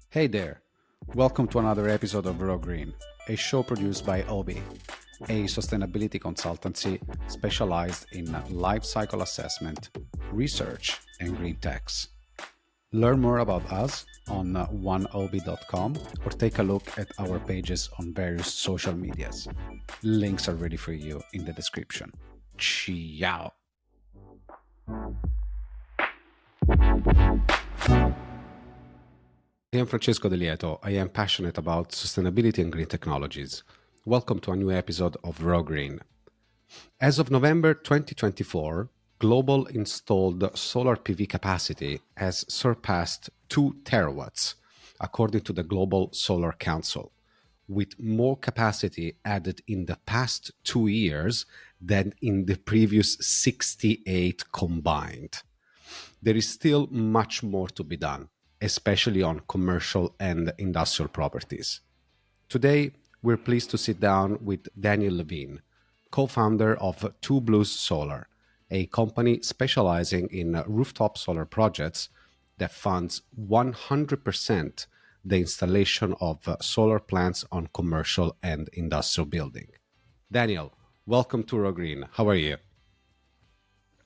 Hey there! Welcome to another episode of Raw Green, a show produced by Obi, a sustainability consultancy specialized in life cycle assessment, research, and green techs. Learn more about us on oneobi.com or take a look at our pages on various social medias. Links are ready for you in the description. Ciiiao! I am Francesco De Lieto. I am passionate about sustainability and green technologies. Welcome to a new episode of Raw Green. As of November 2024, global installed solar PV capacity has surpassed 2 terawatts, according to the Global Solar Council, with more capacity added in the past 2 years than in the previous 68 combined. There is still much more to be done, especially on commercial and industrial properties. Today, we're pleased to sit down with Daniel Levene, co-founder of Two Blues Solar, a company specializing in rooftop solar projects that funds 100% the installation of solar plants on commercial and industrial building. Daniel, welcome to Raw Green. How are you?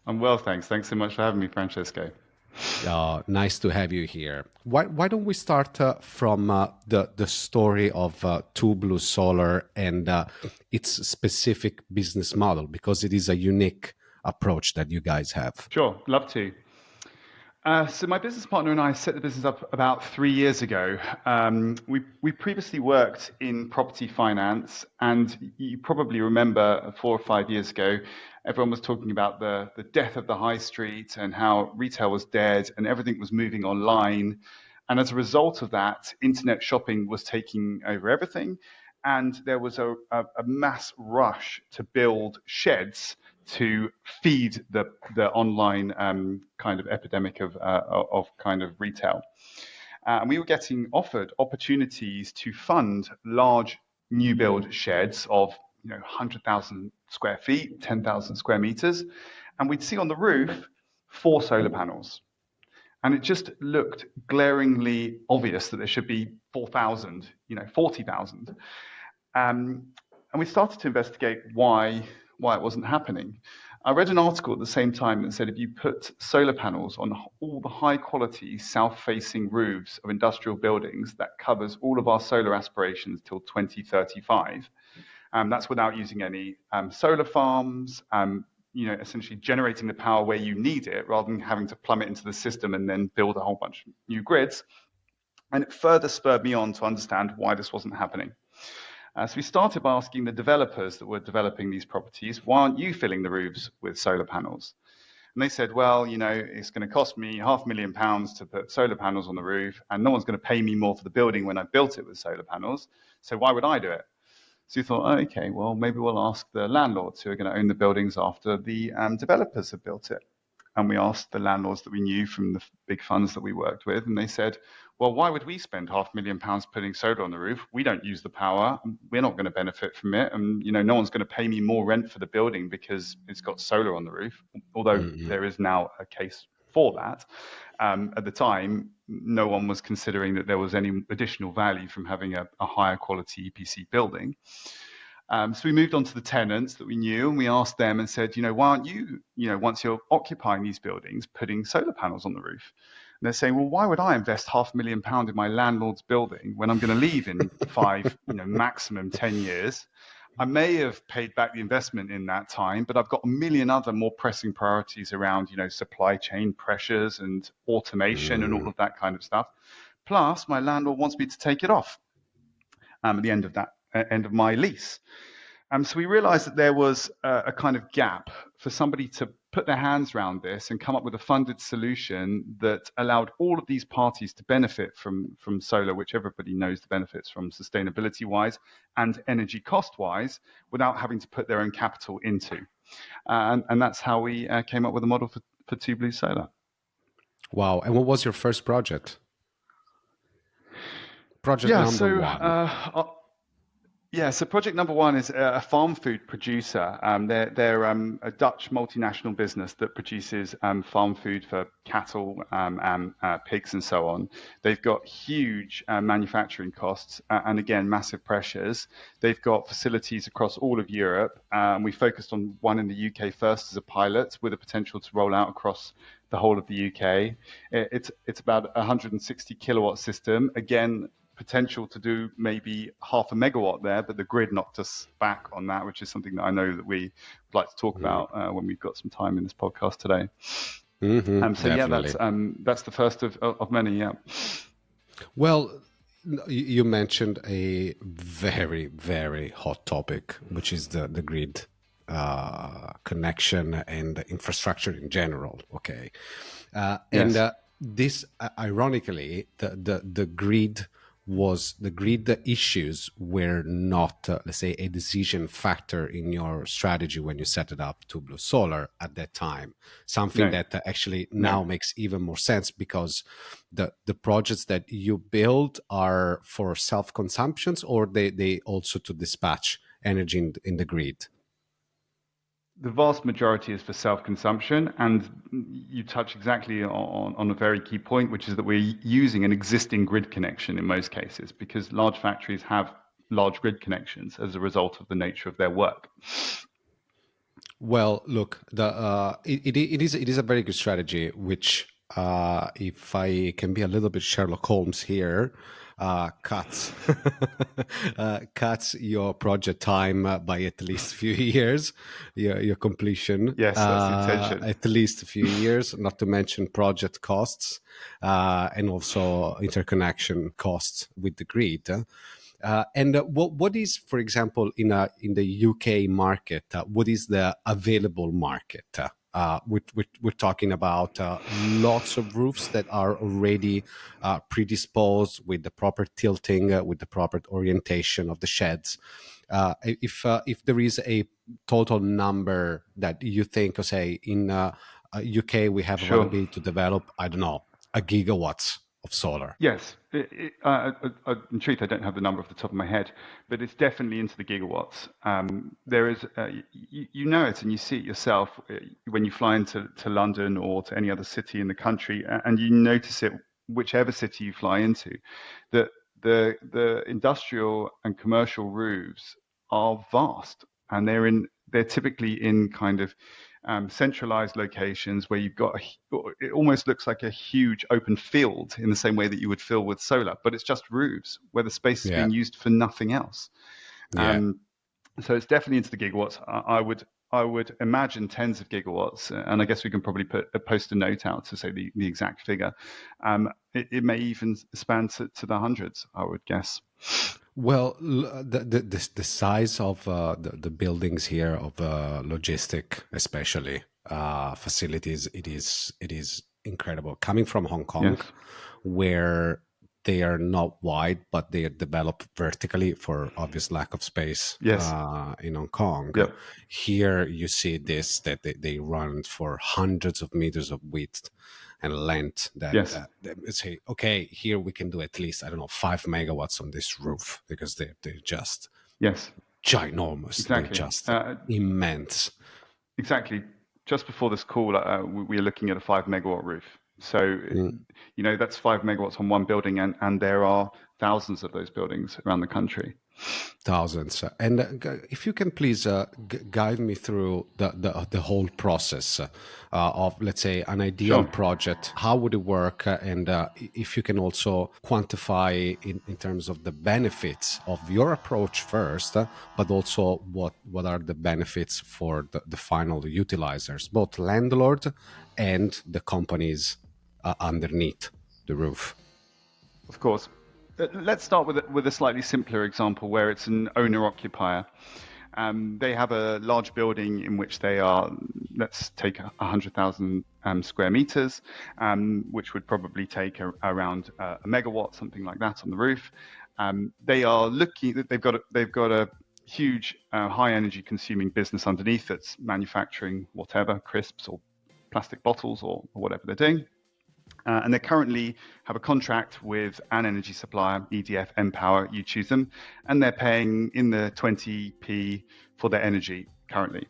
I'm well, thanks. Thanks so much for having me, Francesco. Nice to have you here. Why don't we start from the story of Two Blue Solar and its specific business model, because it is a unique approach that you guys have. Sure, love to. So my business partner and I set the business up about 3 years ago. We previously worked in property finance, and you probably remember 4 or 5 years ago, everyone was talking about the death of the high street and how retail was dead and everything was moving online. And as a result of that, internet shopping was taking over everything. And there was a mass rush to build sheds to feed the online kind of epidemic of kind of retail. And we were getting offered opportunities to fund large new build sheds of 100,000 square feet, 10,000 square meters. And we'd see on the roof 4 solar panels. And it just looked glaringly obvious that there should be 4,000, 40,000. And we started to investigate why it wasn't happening. I read an article at the same time that said if you put solar panels on all the high quality south-facing roofs of industrial buildings, that covers all of our solar aspirations till 2035. That's without using any solar farms, essentially generating the power where you need it rather than having to plumb it into the system and then build a whole bunch of new grids. And it further spurred me on to understand why this wasn't happening. So we started by asking the developers that were developing these properties, why aren't you filling the roofs with solar panels? And they said, well, it's going to cost me £500,000 to put solar panels on the roof, and no one's going to pay me more for the building when I built it with solar panels. So why would I do it? So we thought, okay, well, maybe we'll ask the landlords who are going to own the buildings after the developers have built it. And we asked the landlords that we knew from the big funds that we worked with, and they said, well, why would we spend £500,000 putting solar on the roof? We don't use the power. We're not going to benefit from it. And, no one's going to pay me more rent for the building because it's got solar on the roof, although there is now a case for that. At the time, no one was considering that there was any additional value from having a higher quality EPC building. So we moved on to the tenants that we knew, and we asked them and said, why aren't you, once you're occupying these buildings, putting solar panels on the roof? And they're saying, well, why would I invest £500,000 in my landlord's building when I'm going to leave in 5, maximum 10 years? I may have paid back the investment in that time, but I've got a million other more pressing priorities around, supply chain pressures and automation and all of that kind of stuff. Plus, my landlord wants me to take it off at the end of my lease. So we realized that there was a kind of gap for somebody to put their hands around this and come up with a funded solution that allowed all of these parties to benefit from solar, which everybody knows the benefits from sustainability-wise and energy cost-wise, without having to put their own capital into. And that's how we came up with a model for Two Blue Solar. Wow. And what was your first project? Project number one. Yeah, so project number one is a farm food producer. They're a Dutch multinational business that produces farm food for cattle and pigs and so on. They've got huge manufacturing costs and again, massive pressures. They've got facilities across all of Europe. We focused on one in the UK first as a pilot with a potential to roll out across the whole of the UK. It's about a 160 kilowatt system. Again, potential to do maybe half a megawatt there, but the grid knocked us back on that, which is something that I know that we would like to talk about when we've got some time in this podcast today. So yeah, Definitely. that's the first of many. Yeah. Well, you mentioned a very, very hot topic, which is the grid connection and the infrastructure in general. Okay. And Yes. this, ironically, the grid the grid issues were not, let's say, a decision factor in your strategy when you set it up to Blue Solar at that time. Something No. that actually No. now makes even more sense because the projects that you build are for self-consumptions, or they also to dispatch energy in the grid. The vast majority is for self-consumption, and you touch exactly on a very key point, which is that we're using an existing grid connection in most cases because large factories have large grid connections as a result of the nature of their work. Well, look, it is a very good strategy, which, if I can be a little bit Sherlock Holmes here, cuts cuts your project time by at least a few years, your completion, Yes, that's the intention. at least a few years, not to mention project costs, and also interconnection costs with the grid. And what is, for example, in the UK market, what is the available market? We're talking about lots of roofs that are already predisposed with the proper tilting, with the proper orientation of the sheds. If there is a total number that you think, say, in UK we have Sure. availability to develop, I don't know, a gigawatts of solar. Yes. In truth, I don't have the number off the top of my head, but it's definitely into the gigawatts. There is, you know it and you see it yourself when you fly into London or to any other city in the country, and you notice it whichever city you fly into, that the industrial and commercial roofs are vast, and they're typically in kind of centralized locations where you've got it almost looks like a huge open field in the same way that you would fill with solar, but it's just roofs where the space is Yeah, being used for nothing else. yeah. Um, so it's definitely into the gigawatts. I would imagine tens of gigawatts, and I guess we can probably post a note out to say the exact figure. It may even span to the hundreds, I would guess. Well, the size of the buildings here of logistic, especially facilities, it is incredible. Coming from Hong Kong, Yes. where they are not wide, but they are developed vertically for obvious lack of space Yes. in Hong Kong. Yep. Here you see this that they run for hundreds of meters of width and length Yes. that say, okay, here we can do at least, I don't know, 5 megawatts on this roof because they're just Yes. ginormous. They're Exactly. just immense. Exactly. Just before this call, we are looking at a 5 megawatt roof. So, Mm. that's 5 megawatts on one building, and there are thousands of those buildings around the country. Thousands. And if you can please guide me through the whole process of, let's say, an ideal Sure. project. How would it work? And if you can also quantify in terms of the benefits of your approach first, but also what are the benefits for the final utilizers, both landlord and the companies underneath the roof. Of course. Let's start with a slightly simpler example where it's an owner-occupier. They have a large building in which they are, let's take 100,000 square meters, which would probably take around a megawatt, something like that, on the roof. They are looking that they've got a huge high energy consuming business underneath that's manufacturing whatever, crisps or plastic bottles or whatever they're doing. And they currently have a contract with an energy supplier, EDF, Empower, you choose them, and they're paying in the 20p for their energy currently.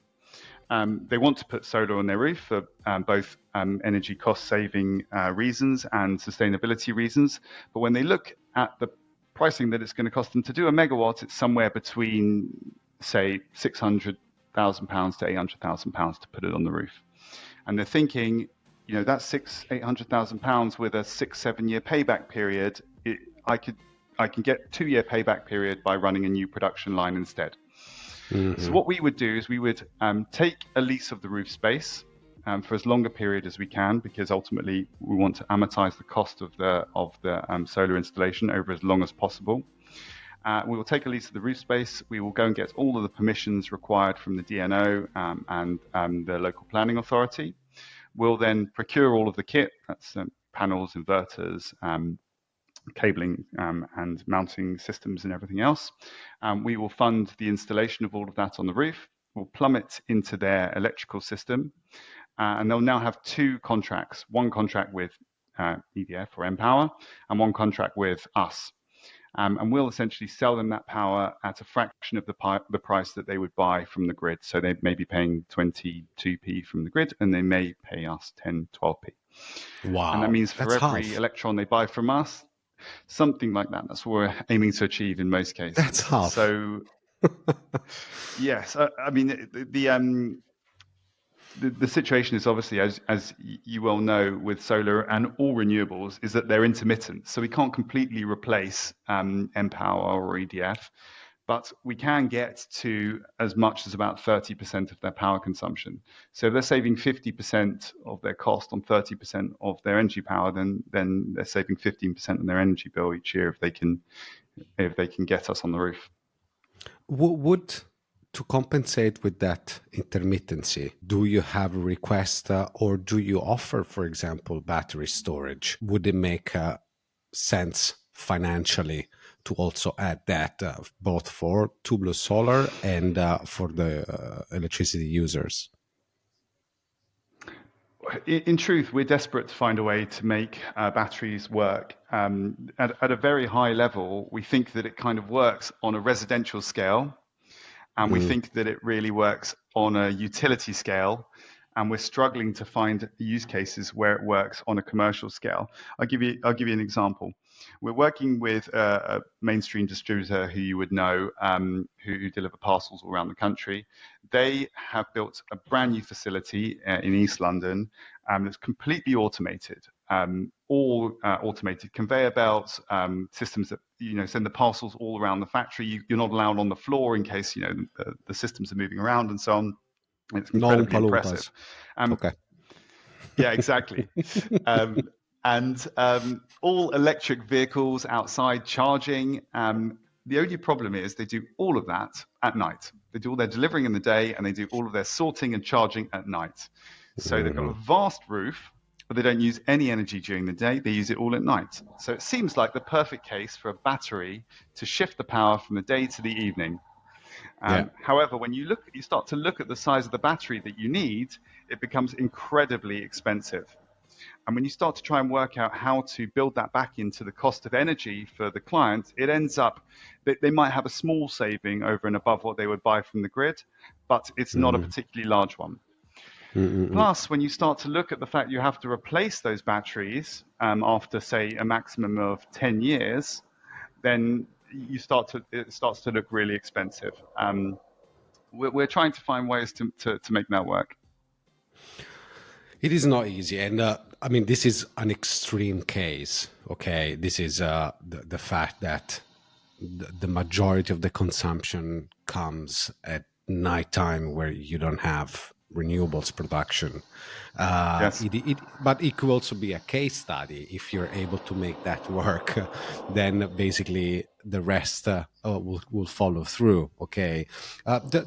They want to put solar on their roof for both energy cost saving reasons and sustainability reasons. But when they look at the pricing that it's going to cost them to do a megawatt, it's somewhere between, say, £600,000 to £800,000 to put it on the roof. And they're thinking, that's £800,000 with a 6-7 year payback period. I can get 2-year payback period by running a new production line instead. Mm-hmm. So what we would do is we would take a lease of the roof space for as long a period as we can, because ultimately we want to amortize the cost of the solar installation over as long as possible. We will take a lease of the roof space. We will go and get all of the permissions required from the DNO and the local planning authority. We'll then procure all of the kit, that's panels, inverters, cabling and mounting systems and everything else. We will fund the installation of all of that on the roof. We'll plumb it into their electrical system. And they'll now have 2 contracts, one contract with EDF or Empower and one contract with us. And we'll essentially sell them that power at a fraction of the price that they would buy from the grid. So they may be paying 22p from the grid, and they may pay us 10, 12p. Wow. And that means for every electron they buy from us, something like that. That's what we're aiming to achieve in most cases. That's half. So, yes, I mean, the situation is obviously, as you well know, with solar and all renewables, is that they're intermittent. So we can't completely replace Empower or EDF, but we can get to as much as about 30% of their power consumption. So if they're saving 50% of their cost on 30% of their energy power, then they're saving 15% of their energy bill each year if they can get us on the roof. To compensate with that intermittency, do you have a request or do you offer, for example, battery storage? Would it make sense financially to also add that both for Tubular Solar and for the electricity users? In truth, we're desperate to find a way to make batteries work. At a very high level, we think that it kind of works on a residential scale. And we think that it really works on a utility scale, and we're struggling to find use cases where it works on a commercial scale. I'll give you an example. We're working with a mainstream distributor who you would know, who deliver parcels all around the country. They have built a brand new facility in East London that's completely automated. All automated conveyor belts, systems that send the parcels all around the factory. You're not allowed on the floor in case the systems are moving around and so on. It's incredibly impressive. Okay. Yeah, exactly. And all electric vehicles outside charging. The only problem is they do all of that at night. They do all their delivering in the day, and they do all of their sorting and charging at night. So they've got a vast roof, but they don't use any energy during the day. They use it all at night. So it seems like the perfect case for a battery to shift the power from the day to the evening. However, when you start to look at the size of the battery that you need, it becomes incredibly expensive. And when you start to try and work out how to build that back into the cost of energy for the client, it ends up that they might have a small saving over and above what they would buy from the grid, but it's not a particularly large one. Plus, when you start to look at the fact you have to replace those batteries after, say, a maximum of 10 years, then it starts to look really expensive. We're trying to find ways to make that work. It is not easy. And I mean, this is an extreme case. Okay. This is the fact that the majority of the consumption comes at nighttime where you don't have renewables production. Yes. But it could also be a case study. If you're able to make that work, then basically the rest will follow through. Okay.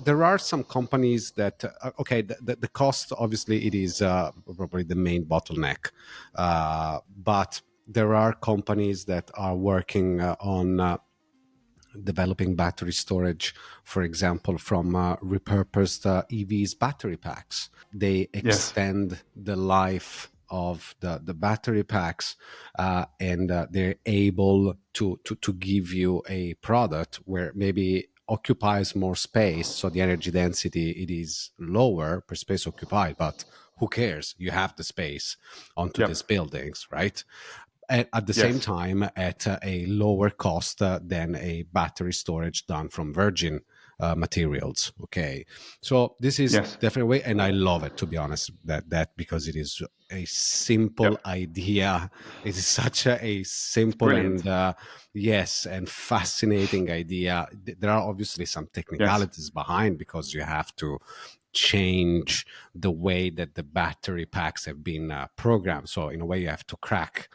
There are some companies that, the cost, obviously, it is probably the main bottleneck. But there are companies that are working on developing battery storage, for example, from repurposed EVs battery packs. They extend the life of the battery packs, and they're able to give you a product where maybe occupies more space, so the energy density it is lower per space occupied, but who cares, you have the space onto Yep. these buildings, right? At the same Yes. time at a lower cost than a battery storage done from virgin materials. Okay, so this is Yes. definitely a way, and I love it, to be honest, that because it is a simple Yep. idea. It is such a It's simple and brilliant. yes, and fascinating idea. There are obviously some Yes. technicalities behind, because you have to change the way that the battery packs have been programmed. So in a way, you have to crack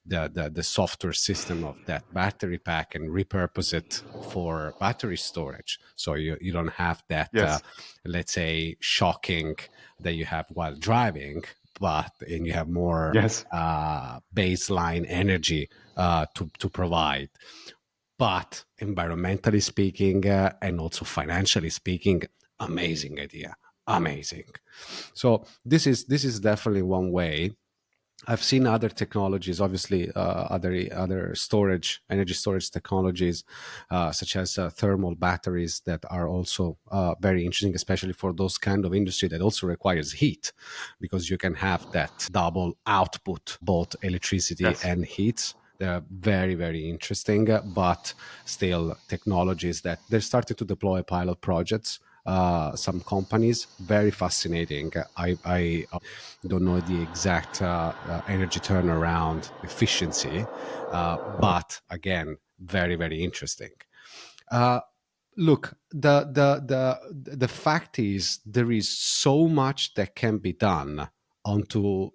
the software system of that battery pack and repurpose it for battery storage. So you don't have that, Yes. let's say, shocking that you have while driving, and you have more Yes. baseline energy to provide. But environmentally speaking, and also financially speaking, amazing idea, amazing. So this is definitely one way. I've seen other technologies, obviously, other storage, energy storage technologies, such as thermal batteries, that are also very interesting, especially for those kind of industry that also requires heat, because you can have that double output, both electricity Yes. and heat. They're very, very interesting, but still technologies that they're starting to deploy pilot projects. Some companies, very fascinating. I don't know the exact energy turnaround efficiency, but again, very, very interesting. Uh, Look, the fact is there is so much that can be done onto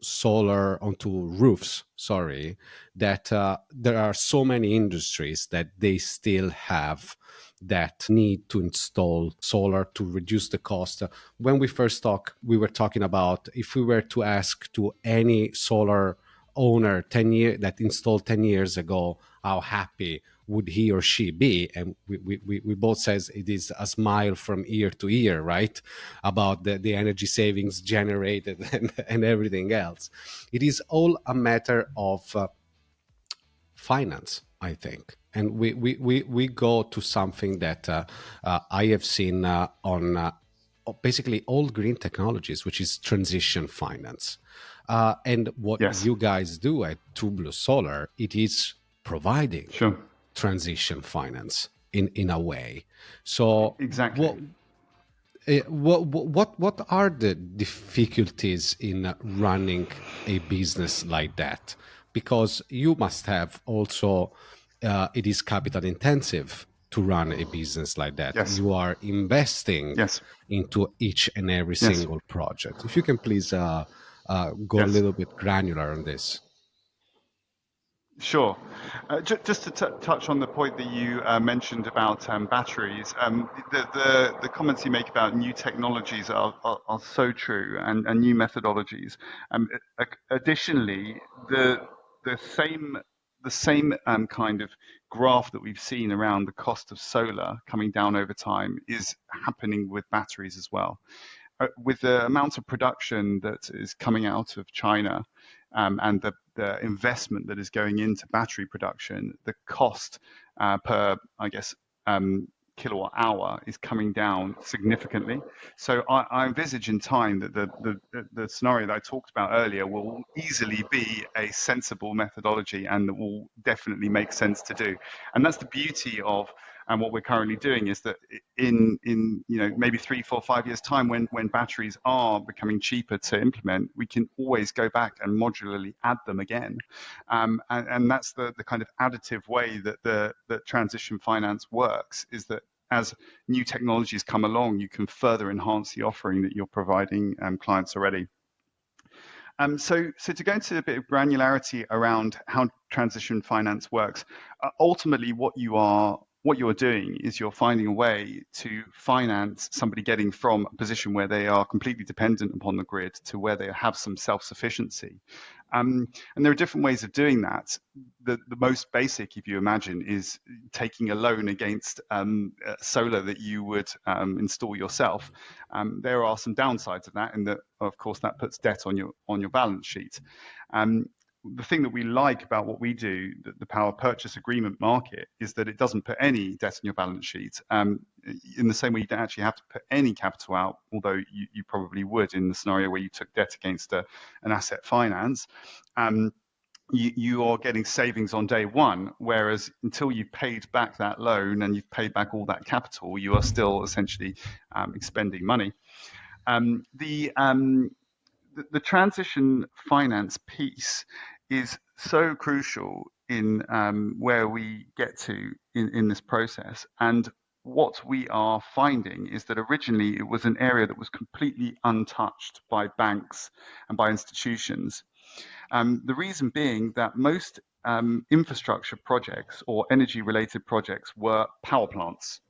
roofs, sorry, that there are so many industries that they still have that need to install solar to reduce the cost. When we first talked, we were talking about, if we were to ask to any solar owner that installed 10 years ago, how happy would he or she be? And we both says it is a smile from ear to ear, right? About the energy savings generated and everything else. It is all a matter of finance, I think. And we go to something that I have seen on basically all green technologies, which is transition finance. And what Yes. you guys do at Two Blue Solar, it is providing Sure. transition finance in a way. So Exactly. what are the difficulties in running a business like that? Because you must have also, it is capital intensive to run a business like that. Yes. You are investing Yes. into each and every Yes. single project. If you can please go a Yes. little bit granular on this. Sure. Just to touch on the point that you mentioned about batteries, the comments you make about new technologies are so true, and new methodologies. Additionally, the the same the same kind of graph that we've seen around the cost of solar coming down over time is happening with batteries as well. With the amount of production that is coming out of China, and the investment that is going into battery production, the cost per, I guess, kilowatt hour is coming down significantly. So I envisage in time that the scenario that I talked about earlier will easily be a sensible methodology, and that will definitely make sense to do. And that's the beauty of, and what we're currently doing, is that in maybe 3, 4, 5 years time, when batteries are becoming cheaper to implement, we can always go back and modularly add them again. And that's the kind of additive way that the transition finance works, is that as new technologies come along, you can further enhance the offering that you're providing clients already. So to go into a bit of granularity around how transition finance works, ultimately what you are what you're doing is you're finding a way to finance somebody getting from a position where they are completely dependent upon the grid to where they have some self-sufficiency. And there are different ways of doing that. The most basic, if you imagine, is taking a loan against solar that you would install yourself. There are some downsides of that, in that, of course, that puts debt on your balance sheet. The thing that we like about what we do, the power purchase agreement market, is that it doesn't put any debt on your balance sheet. In the same way, you don't actually have to put any capital out, although you probably would in the scenario where you took debt against an asset finance. You are getting savings on day one, whereas until you've paid back that loan and you've paid back all that capital, you are still essentially expending money. The transition finance piece is so crucial in where we get to in this process. And what we are finding is that originally it was an area that was completely untouched by banks and by institutions. The reason being that most infrastructure projects or energy related projects were power plants.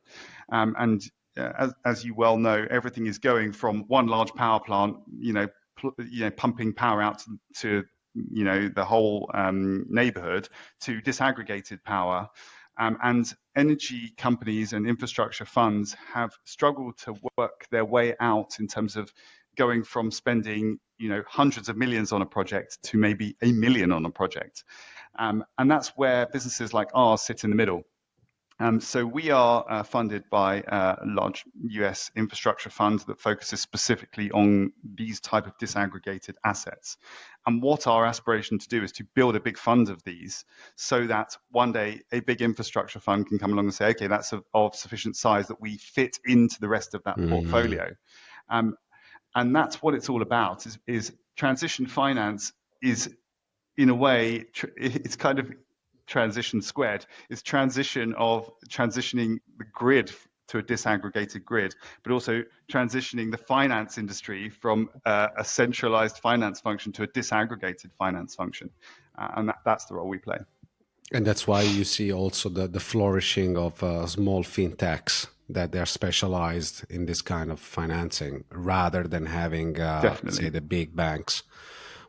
And as you well know, everything is going from one large power plant, pumping power out to the whole neighborhood, to disaggregated power. And energy companies and infrastructure funds have struggled to work their way out in terms of going from spending hundreds of millions on a project to maybe $1 million on a project. And that's where businesses like ours sit in the middle. So we are funded by a large US infrastructure fund that focuses specifically on these type of disaggregated assets. And what our aspiration to do is to build a big fund of these, so that one day a big infrastructure fund can come along and say, okay, that's of sufficient size that we fit into the rest of that portfolio. And that's what it's all about, is transition finance is, in a way, it's kind of transition squared. It's transitioning the grid to a disaggregated grid, but also transitioning the finance industry from a centralized finance function to a disaggregated finance function. And that's the role we play. And that's why you see also the flourishing of small fintechs, that they're specialized in this kind of financing rather than having, say, the big banks,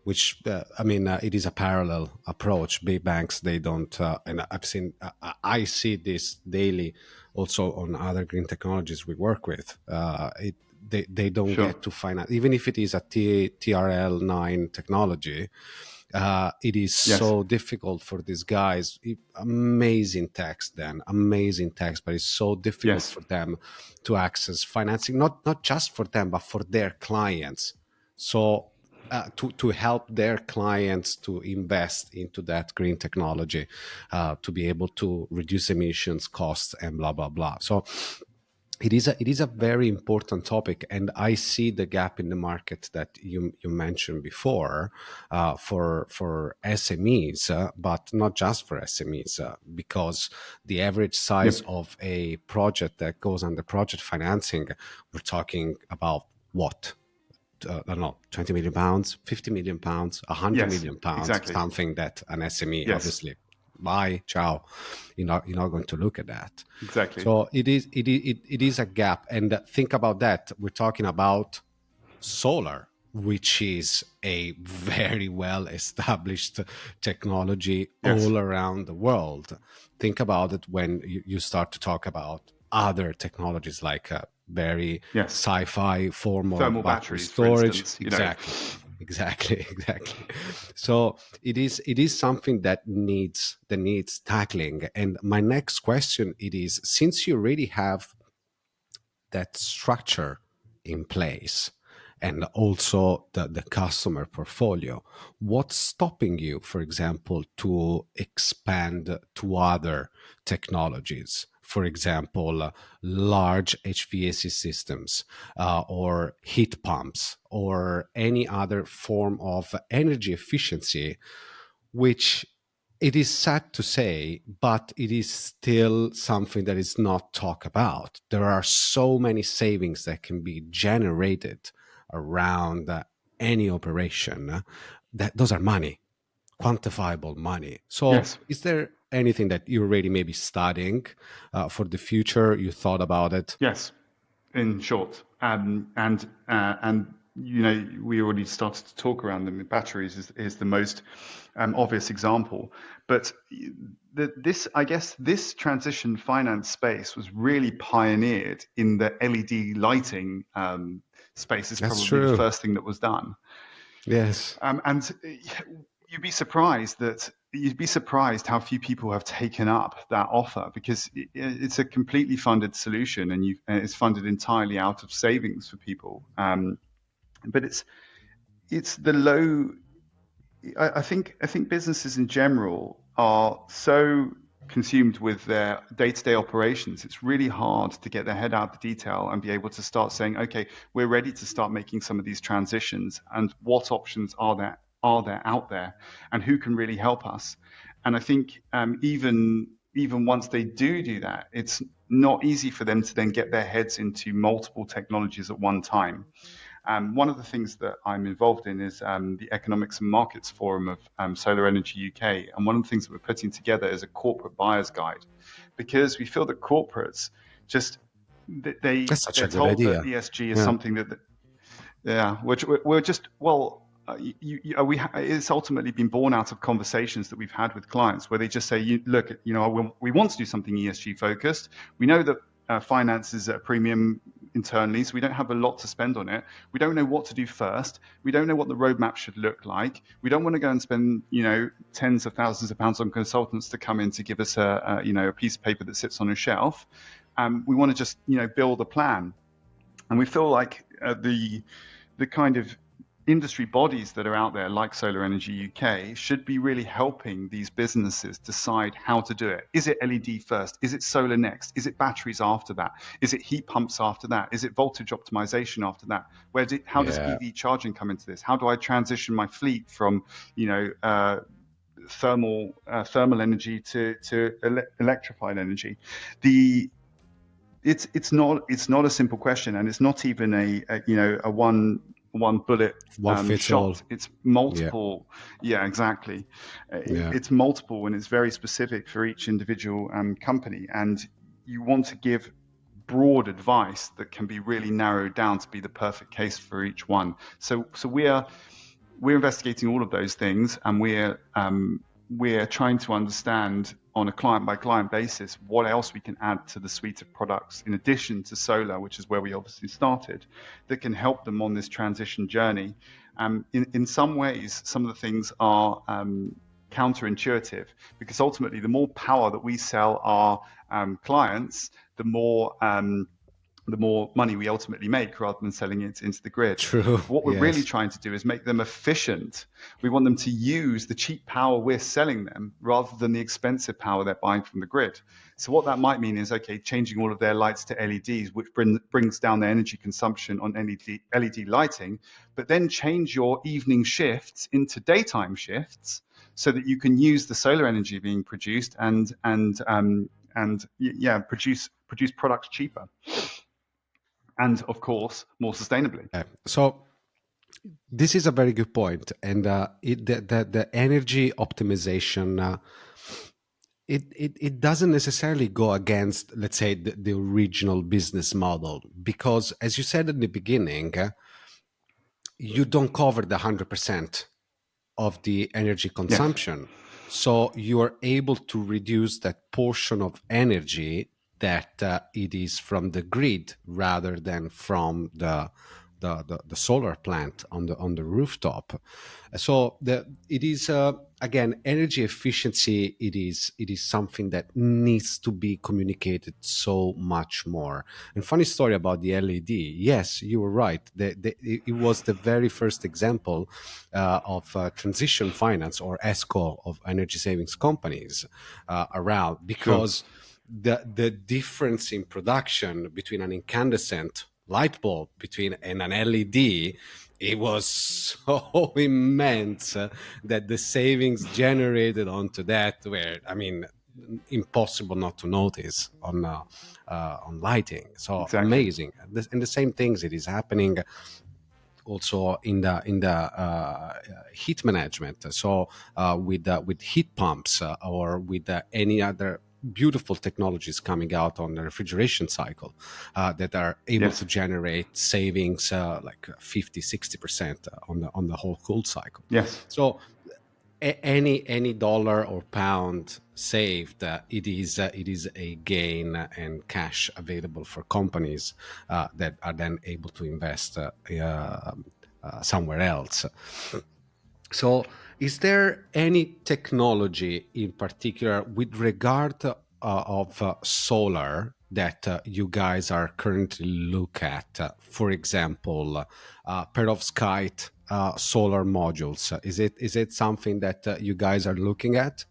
which, it is a parallel approach. Big banks, they don't, and I see this daily also on other green technologies we work with. They don't get to finance, even if it is a TRL9 technology. It is so difficult for these guys. Amazing text, but it's so difficult for them to access financing, not just for them, but for their clients. So to help their clients to invest into that green technology, to be able to reduce emissions costs and blah, blah, blah. So it is a very important topic, and I see the gap in the market that you mentioned before, for SMEs, but not just for SMEs, because the average size of a project that goes under project financing, we're talking about what? I don't know, 20 million pounds, 50 million pounds, 100 million pounds, something that an SME obviously, bye, ciao, you're not going to look at that. Exactly. So it is a gap. And think about that. We're talking about solar, which is a very well established technology all around the world. Think about it when you start to talk about other technologies like very sci-fi form of thermal battery batteries, storage. Instance, Exactly. So it is something that needs tackling. And my next question, it is, since you already have that structure in place and also the customer portfolio, what's stopping you, for example, to expand to other technologies? For example, large HVAC systems, or heat pumps, or any other form of energy efficiency, which, it is sad to say, but it is still something that is not talked about. There are so many savings that can be generated around any operation, that those are money, quantifiable money. So is there anything that you're already maybe studying for the future? You thought about it? Yes, in short, and we already started to talk around them. Batteries is the most obvious example, but I guess this transition finance space was really pioneered in the LED lighting space. Is That's probably the true. first thing that was done. Yes. And you'd be surprised how few people have taken up that offer, because it's a completely funded solution, and it's funded entirely out of savings for people. But it's the low. I think businesses in general are so consumed with their day-to-day operations. It's really hard to get their head out the detail and be able to start saying, okay, we're ready to start making some of these transitions, and what options are there out there, and who can really help us. And I think even once they do that, it's not easy for them to then get their heads into multiple technologies at one time. One of the things that I'm involved in is the Economics and Markets Forum of Solar Energy UK. And one of the things that we're putting together is a corporate buyer's guide, because we feel that corporates just, That's such they're a good told that idea. ESG is Yeah. something that, yeah, which we're just, well, it's ultimately been born out of conversations that we've had with clients, where they just say, look, we want to do something ESG focused. We know that finance is at a premium internally, so we don't have a lot to spend on it. We don't know what to do first. We don't know what the roadmap should look like. We don't want to go and spend, tens of thousands of pounds on consultants to come in to give us a piece of paper that sits on a shelf. We want to just, build a plan. And we feel like the kind of industry bodies that are out there, like Solar Energy UK, should be really helping these businesses decide how to do it. Is it LED first? Is it solar next? Is it batteries after that? Is it heat pumps after that? Is it voltage optimization after that? How does Yeah. EV charging come into this? How do I transition my fleet from, thermal energy to electrified energy? It's not a simple question, and it's not even a one bullet One fits all. shot. It's Yeah. multiple. Yeah, exactly. Yeah. It's multiple, and it's very specific for each individual company. And you want to give broad advice that can be really narrowed down to be the perfect case for each one. So we're investigating all of those things, and we're trying to understand on a client by client basis what else we can add to the suite of products in addition to solar, which is where we obviously started, that can help them on this transition journey. In some ways, some of the things are counterintuitive, because ultimately the more power that we sell our clients, the more money we ultimately make, rather than selling it into the grid. True. But what we're really Yes. trying to do is make them efficient. We want them to use the cheap power we're selling them, rather than the expensive power they're buying from the grid. So what that might mean is, okay, changing all of their lights to LEDs, which brings down their energy consumption on LED lighting, but then change your evening shifts into daytime shifts, so that you can use the solar energy being produced and produce products cheaper, and of course more sustainably. So this is a very good point, and the energy optimization. It doesn't necessarily go against, let's say, the original business model, because, as you said in the beginning, you don't cover the 100% of the energy Yes, consumption. So you are able to reduce that portion of energy that it is from the grid, rather than from the solar plant on the rooftop. So it is, again, energy efficiency. It is something that needs to be communicated so much more. And funny story about the LED. Yes, you were right. It was the very first example of transition finance, or ESCO, of energy savings companies around, sure, because the difference in production between an incandescent light bulb between and an LED, it was so immense that the savings generated onto that were, I mean, impossible not to notice on lighting. So exactly. amazing. And the same things, it is happening also in the heat management. So with heat pumps or with any other beautiful technologies coming out on the refrigeration cycle that are able to Yes. generate savings like 50-60% on the whole cool cycle. Yes. So any dollar or pound saved, it is a gain and cash available for companies that are then able to invest somewhere else. So, is there any technology in particular with regard of solar that you guys are currently look at? For example, perovskite solar modules. Is it something that you guys are looking at?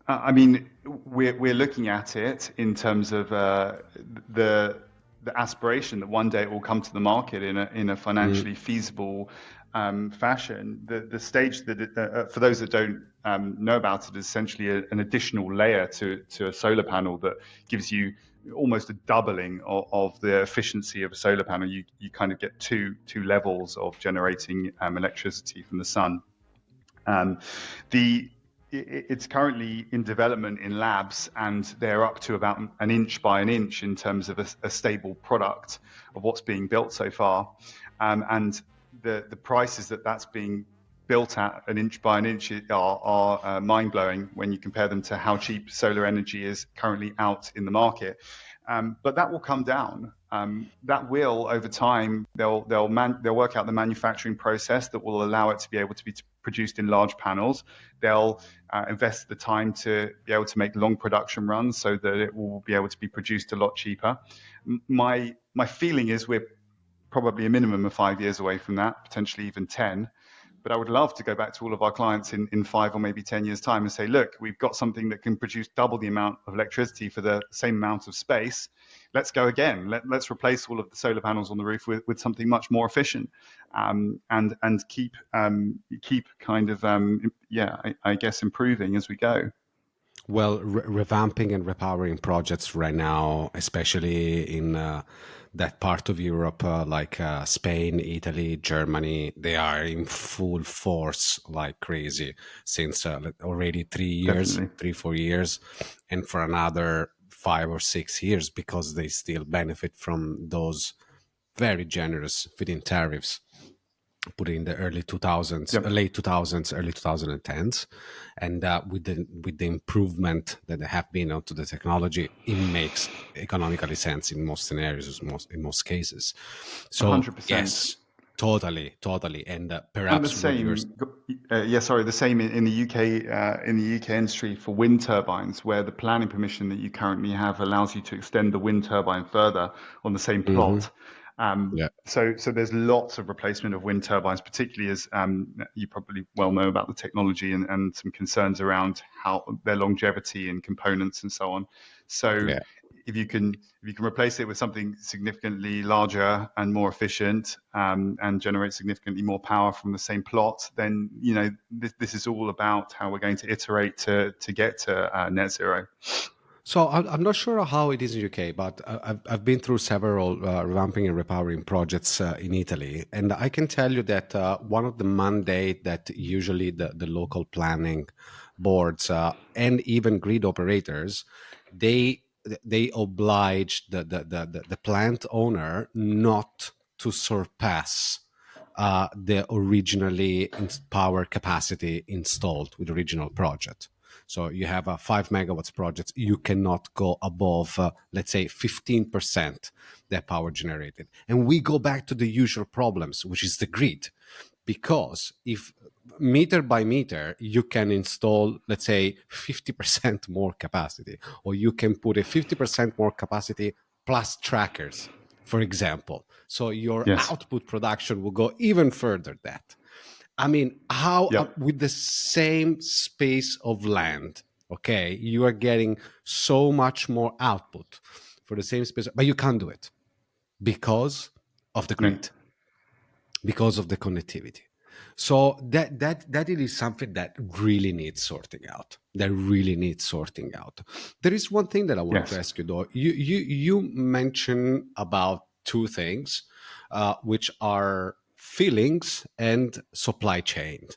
I mean, we're looking at it in terms of the the aspiration that one day it will come to the market in a Mm, financially feasible fashion. The stage that for those that don't know about it, is essentially an additional layer to a solar panel that gives you almost a doubling of the efficiency of a solar panel. You kind of get two levels of generating electricity from the sun. Um, the it's currently in development in labs, and they're up to about an inch by an inch in terms of a stable product of what's being built so far. And the prices that's being built at an inch by an inch are mind blowing when you compare them to how cheap solar energy is currently out in the market. But that will come down. That will, over time, they'll work out the manufacturing process that will allow it to be able to be produced in large panels. They'll invest the time to be able to make long production runs so that it will be able to be produced a lot cheaper. My feeling is we're probably a minimum of 5 years away from that, potentially even 10. But I would love to go back to all of our clients in 5 or maybe 10 years' time and say, look, we've got something that can produce double the amount of electricity for the same amount of space. Let's go again. Let's replace all of the solar panels on the roof with something much more efficient, and keep kind of I guess improving as we go. Well, revamping and repowering projects right now, especially in that part of Europe, like Spain, Italy, Germany, they are in full force like crazy since already 3 years, Definitely. 4 years, and for another 5 or 6 years because they still benefit from those very generous feed-in tariffs put in the early 2000s, Yep. late 2000s, early 2010s, and with the improvement that there have been onto the technology, it makes economically sense in most scenarios, in most cases. So 100%. yes, totally, and And the perhaps what you're same, the same in the UK, in the UK industry for wind turbines, where the planning permission that you currently have allows you to extend the wind turbine further on the same Mhm. plot. So there's lots of replacement of wind turbines, particularly as you probably well know about the technology and some concerns around how their longevity and components and so on. So Yeah. if you can replace it with something significantly larger and more efficient, and generate significantly more power from the same plot, then this is all about how we're going to iterate to get to net zero. So I'm not sure how it is in UK, but I've been through several revamping and repowering projects in Italy, and I can tell you that one of the mandate that usually the local planning boards and even grid operators, they they oblige the plant owner not to surpass the originally power capacity installed with the original project. So you have a 5 megawatts project, you cannot go above, let's say, 15% that power generated. And we go back to the usual problems, which is the grid. Because if meter by meter, you can install, let's say, 50% more capacity, or you can put a 50% more capacity plus trackers, for example. So your Yes. output production will go even further that. I mean, how Yep. with the same space of land, okay, you are getting so much more output for the same space, but you can't do it because of the No. grid, because of the connectivity. So that it is something that really needs sorting out. That really needs sorting out. There is one thing that I wanted to Yes. ask you though. You mentioned about two things. which are feelings and supply chain.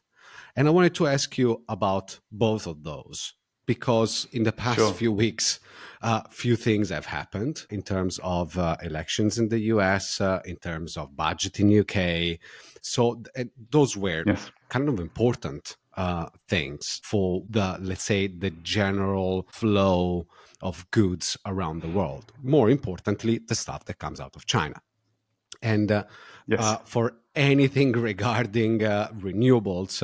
And I wanted to ask you about both of those because in the past Sure. few weeks, few things have happened in terms of elections in the US, in terms of budget in UK. So those were Yes. kind of important things for the, let's say, the general flow of goods around the world. More importantly, the stuff that comes out of China. And Yes. for anything regarding renewables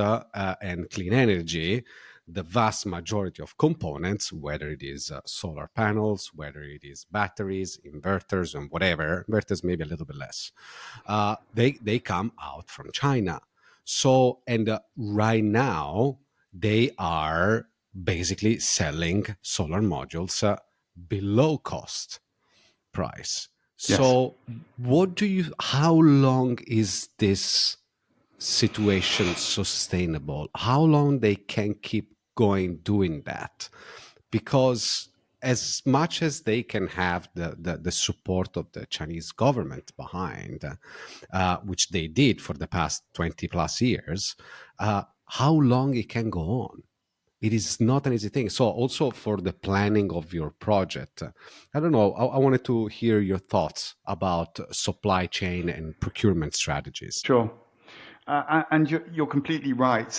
and clean energy, the vast majority of components, whether it is solar panels, whether it is batteries, inverters, and whatever, inverters maybe a little bit less, they come out from China. So, and right now, they are basically selling solar modules below cost price. Yes. So, how long is this situation sustainable? How long they can keep going doing that? Because as much as they can have the support of the Chinese government behind, which they did for the past 20 plus years, how long it can go on? It is not an easy thing. So also for the planning of your project, I don't know. I wanted to hear your thoughts about supply chain and procurement strategies. Sure. And you're completely right.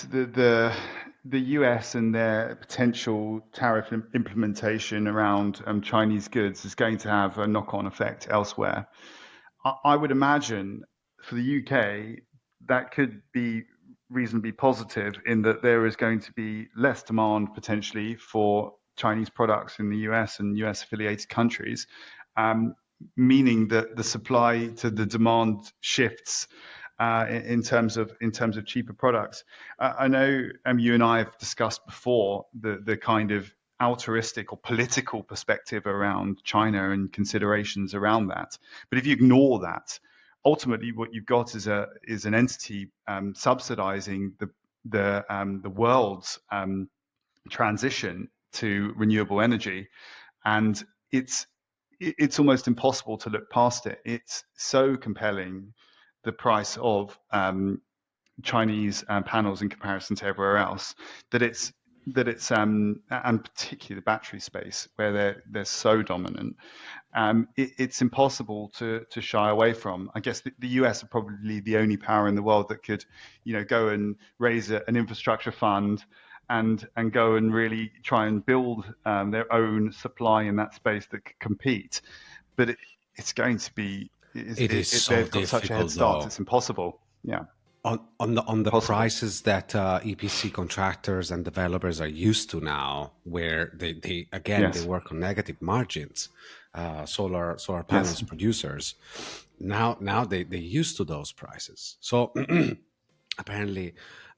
The US and their potential tariff implementation around Chinese goods is going to have a knock-on effect elsewhere. I would imagine for the UK that could be reasonably positive in that there is going to be less demand potentially for Chinese products in the US and US affiliated countries, um, meaning that the supply to the demand shifts in terms of cheaper products. I know you and I have discussed before the kind of altruistic or political perspective around China and considerations around that. But if you ignore that, ultimately what you've got is an entity subsidizing the world's transition to renewable energy, and it's it's almost impossible to look past it. It's so compelling, the price of Chinese panels in comparison to everywhere else, that it's and particularly the battery space where they're so dominant. It's impossible to shy away from. I guess the US are probably the only power in the world that could, go and raise an infrastructure fund and go and really try and build their own supply in that space that could compete. But it's going to be It is so they've got such a head difficult, start. though. It's impossible. Yeah, On the impossible. prices that EPC contractors and developers are used to now, where they again they Yes, work on negative margins, solar panels yes, producers. Now they used to those prices. So apparently,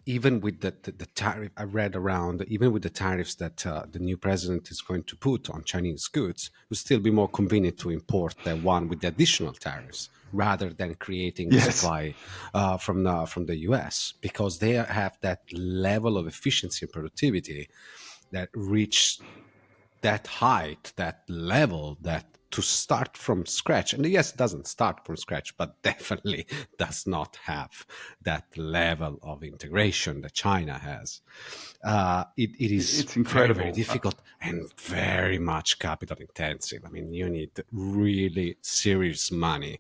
even with the tariff, I read around, even with the tariffs that the new president is going to put on Chinese goods, it would still be more convenient to import the one with the additional tariffs rather than creating the yes. supply from the US, because they have that level of efficiency and productivity that reach that height, that level, that to start from scratch. And yes, it doesn't start from scratch, but definitely does not have that level of integration that China has. It is It's very, very incredible. difficult and very much capital intensive. I mean, you need really serious money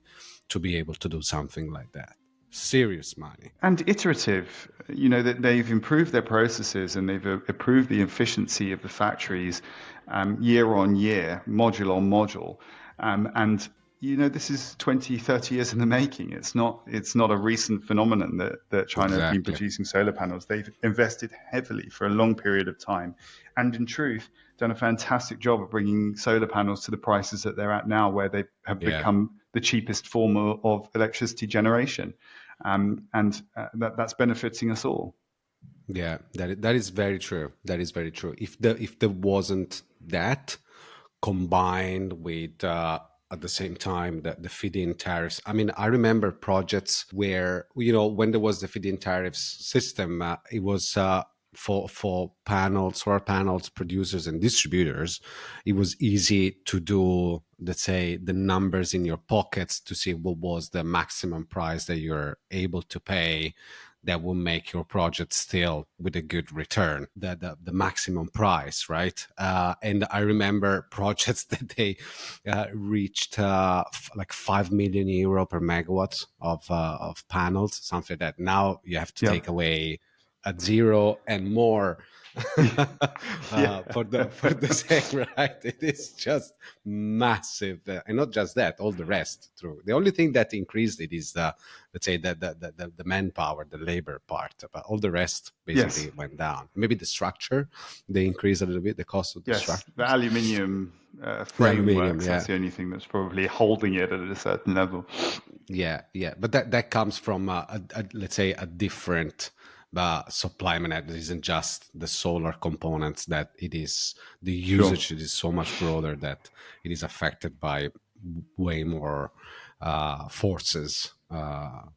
to be able to do something like that. Serious money. And iterative, that they've improved their processes and they've improved the efficiency of the factories year on year, module on module. And this is 20, 30 years in the making. It's not a recent phenomenon that China have been Exactly. producing solar panels. They've invested heavily for a long period of time, and in truth, done a fantastic job of bringing solar panels to the prices that they're at now, where they have Yeah. become the cheapest form of electricity generation. And that's benefiting us all. Yeah, that is very true. That is very true. If there wasn't that combined with at the same time the feed-in tariffs. I mean, I remember projects where when there was the feed-in tariffs system, it was for solar panels producers and distributors, it was easy to do, let's say, the numbers in your pockets to see what was the maximum price that you're able to pay that will make your project still with a good return, the maximum price, right? And I remember projects that they reached like 5 million euro per megawatt of panels, something that now you have to Yeah. take away at zero and more Yeah. for the same, right? It is just massive, and not just that, all the rest. True. The only thing that increased it is the, let's say, the manpower, the labor part, but all the rest Yes. basically went down. Maybe the structure, they increased a little bit, the cost of the Yes. The structures. aluminium The aluminium, frameworks, that's yeah. the only thing that's probably holding it at a certain level. Yeah, but that comes from let's say a different supply management. It isn't just the solar components, that it is the Sure. usage. It is so much broader that it is affected by way more forces.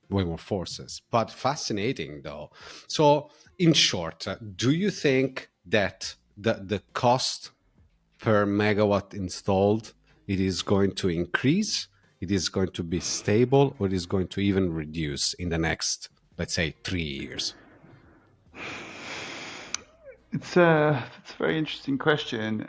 Way more forces. But fascinating though. So, in short, do you think that the cost per megawatt installed, it is going to increase, it is going to be stable, or it is going to even reduce in the next, let's say, 3 years? It's a very interesting question.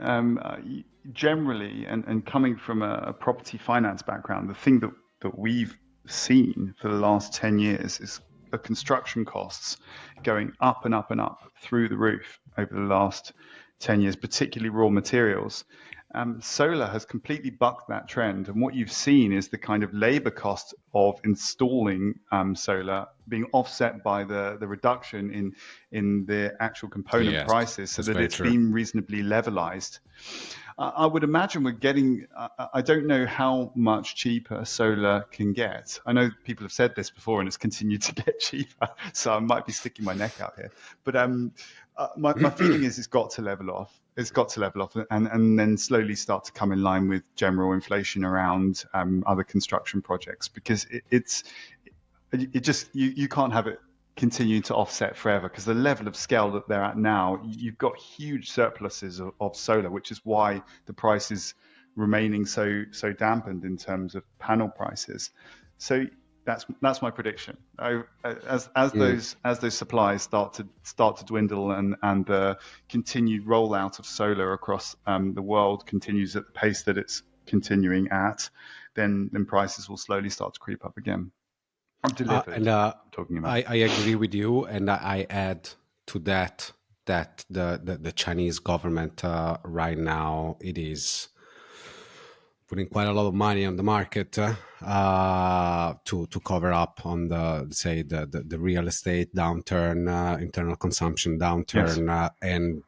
Generally, and coming from a property finance background, the thing that we've seen for the last 10 years is the construction costs going up and up and up through the roof over the last 10 years, particularly raw materials. Solar has completely bucked that trend, and what you've seen is the kind of labor cost of installing solar being offset by the reduction in the actual component Yes, prices, so that's that very it's true. been reasonably levelized. I would imagine we're getting. I don't know how much cheaper solar can get. I know people have said this before, and it's continued to get cheaper. So I might be sticking my neck out here. But my feeling is it's got to level off. It's got to level off, and then slowly start to come in line with general inflation around other construction projects, because it just you can't have it continue to offset forever, because the level of scale that they're at now, you've got huge surpluses of solar, which is why the price is remaining so dampened in terms of panel prices. So that's my prediction. Mm. As those supplies start to dwindle, and the continued rollout of solar across the world continues at the pace that it's continuing at, then prices will slowly start to creep up again. I'm And delivered. I'm talking about. I agree with you, and I add to that that the Chinese government right now, it is putting quite a lot of money on the market to cover up on the, say, the real estate downturn, internal consumption Yes. downturn, and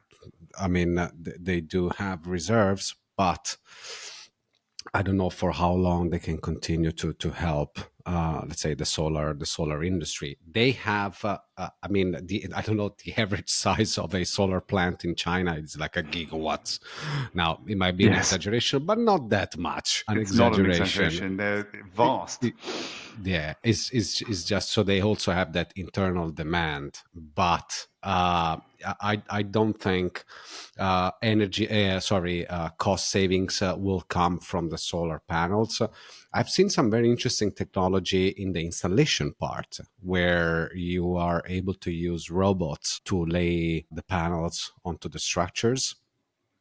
I mean they do have reserves, but I don't know for how long they can continue to help. Let's say the solar industry. They have. I mean, I don't know, the average size of a solar plant in China is like a gigawatt. Now it might be an Yes. exaggeration, but not that much an It's not an exaggeration. exaggeration. They're It- vast. it- yeah, it's just so they also have that internal demand, but I don't think cost savings will come from the solar panels. I've seen some very interesting technology in the installation part, where you are able to use robots to lay the panels onto the structures.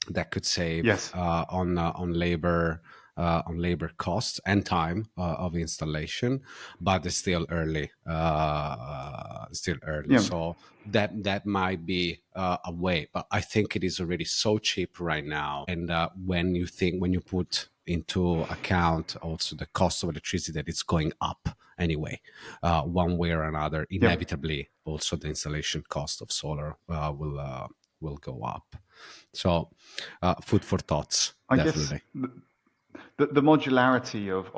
That could save Yes. on labor costs and time of installation, but it's still early. Yeah. So that might be a way, but I think it is already so cheap right now. And when you put into account also the cost of electricity, that it's going up anyway, one way or another, Yeah. inevitably also the installation cost of solar will go up. So, food for thoughts, I guess definitely. the modularity of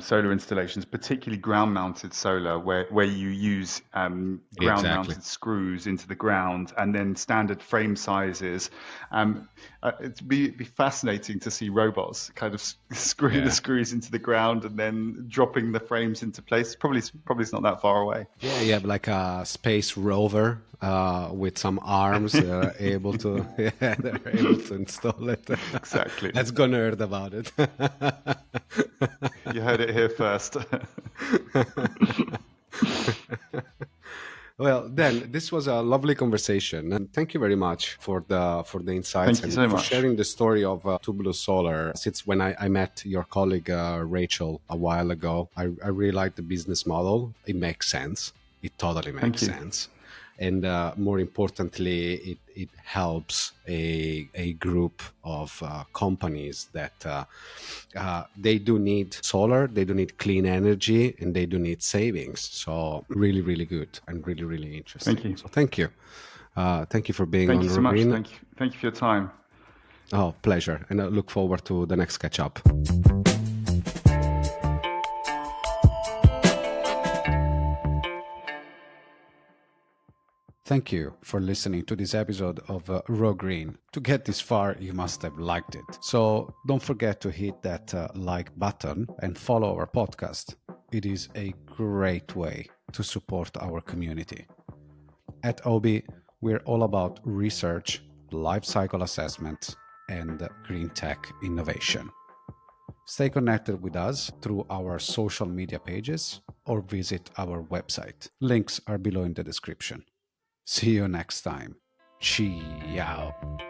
solar installations, particularly ground-mounted solar, where you use Exactly. ground-mounted screws into the ground and then standard frame sizes. It'd be fascinating to see robots kind of screwing the Yeah. screws into the ground and then dropping the frames into place. Probably it's not that far away. Yeah, you have like a space rover with some arms. They're able to, yeah, they're able to install it. Exactly. Let's go nerd about it. You heard it here first. Well, then this was a lovely conversation, and thank you very much for the insights Thank you and so for much. sharing the story of Tubular Solar. Since when I met your colleague Rachel a while ago, I really like the business model. It makes sense. It totally Thank makes you. sense. And more importantly, it helps a group of companies that they do need solar, they do need clean energy, and they do need savings. So really, really good and really, really Thank interesting. you. So thank you. Thank you for being Thank on you so much. Rogreen. Thank you for your time. Oh, pleasure. And I look forward to the next catch up. Thank you for listening to this episode of Raw Green. To get this far, you must have liked it. So don't forget to hit that like button and follow our podcast. It is a great way to support our community. At OBI, we're all about research, life cycle assessment, and green tech innovation. Stay connected with us through our social media pages or visit our website. Links are below in the description. See you next time. Ciiiao.